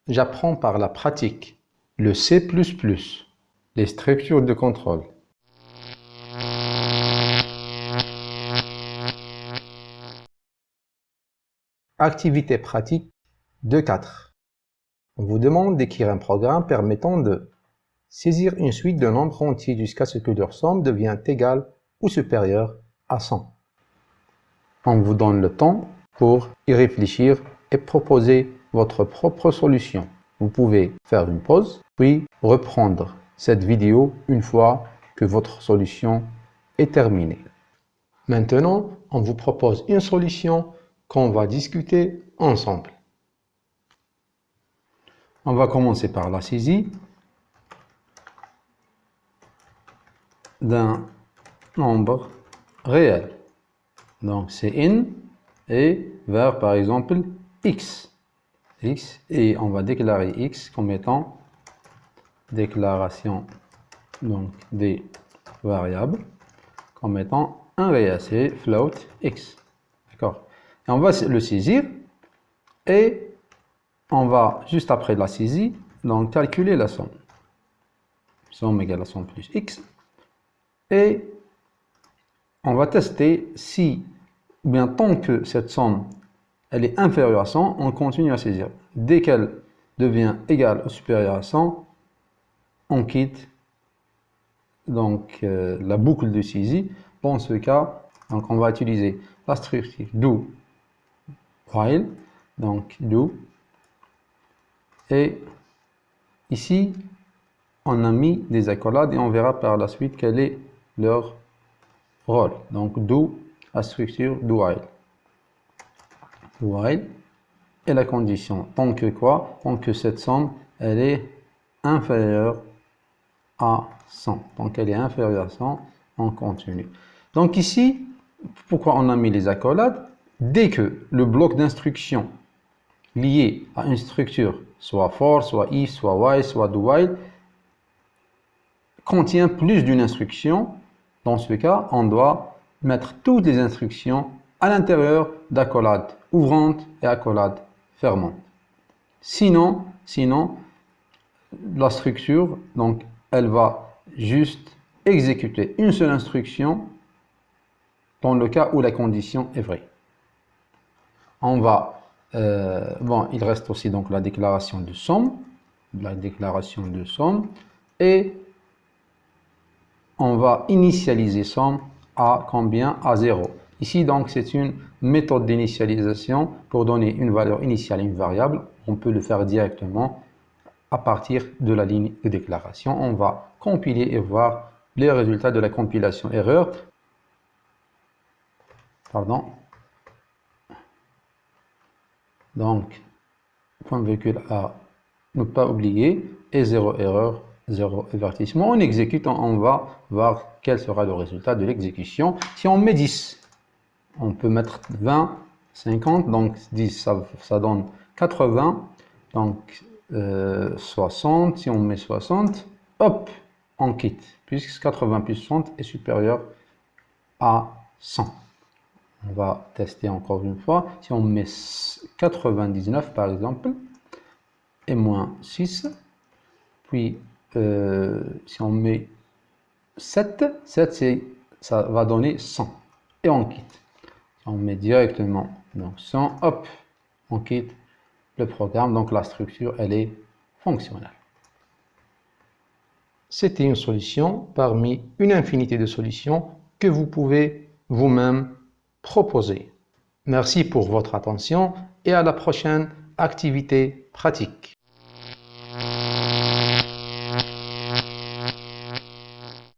j'apprends par la pratique le C++, les structures de contrôle. Activité pratique 2.4. On vous demande d'écrire un programme permettant de saisir une suite de nombres entiers jusqu'à ce que leur somme devienne égale ou supérieure à 100. On vous donne le temps pour y réfléchir et proposer votre propre solution. Vous pouvez faire une pause, puis reprendre cette vidéo une fois que votre solution est terminée. Maintenant, on vous propose une solution qu'on va discuter ensemble. On va commencer par la saisie d'un nombre réel. Donc c'est in et vers par exemple x. Et on va déclarer x comme étant déclaration donc des variables comme étant un réel, c'est float x. D'accord. Et on va le saisir et on va juste après la saisie donc calculer la somme. Somme égale à 100 plus x. Et on va tester si, bien tant que cette somme elle est inférieure à 100, on continue à saisir. Dès qu'elle devient égale ou supérieure à 100, on quitte donc la boucle de saisie. Dans ce cas, donc on va utiliser la structure do while, donc do, et ici on a mis des accolades et on verra par la suite quel est leur rôle. Donc do, la structure do while. While et la condition tant que quoi? Tant que cette somme elle est inférieure à 100. Donc elle est inférieure à 100, on continue. Donc ici, pourquoi on a mis les accolades? Dès que le bloc d'instruction lié à une structure, soit for, soit if, soit while, soit do while, contient plus d'une instruction, dans ce cas, on doit mettre toutes les instructions à l'intérieur d'accolades ouvrantes et accolades fermantes. Sinon, la structure, donc, elle va juste exécuter une seule instruction dans le cas où la condition est vraie. On va, il reste aussi donc la déclaration de somme, et on va initialiser somme à combien? À 0. Ici, donc, c'est une méthode d'initialisation pour donner une valeur initiale à une variable. On peut le faire directement à partir de la ligne de déclaration. On va compiler et voir les résultats de la compilation erreur. Pardon. Donc, point virgule à ne pas oublier et 0 erreur, 0 avertissement. On exécute, on va voir quel sera le résultat de l'exécution. Si on met 10, on peut mettre 20, 50, donc 10, ça donne 80, donc 60, si on met 60, hop, on quitte, puisque 80 plus 60 est supérieur à 100. On va tester encore une fois. Si on met 99 par exemple, et moins 6, puis si on met 7, ça va donner 100. Et on quitte. Si on met directement donc 100, hop, on quitte le programme. Donc la structure, elle est fonctionnelle. C'était une solution parmi une infinité de solutions que vous pouvez vous-même proposer. Merci pour votre attention et à la prochaine activité pratique.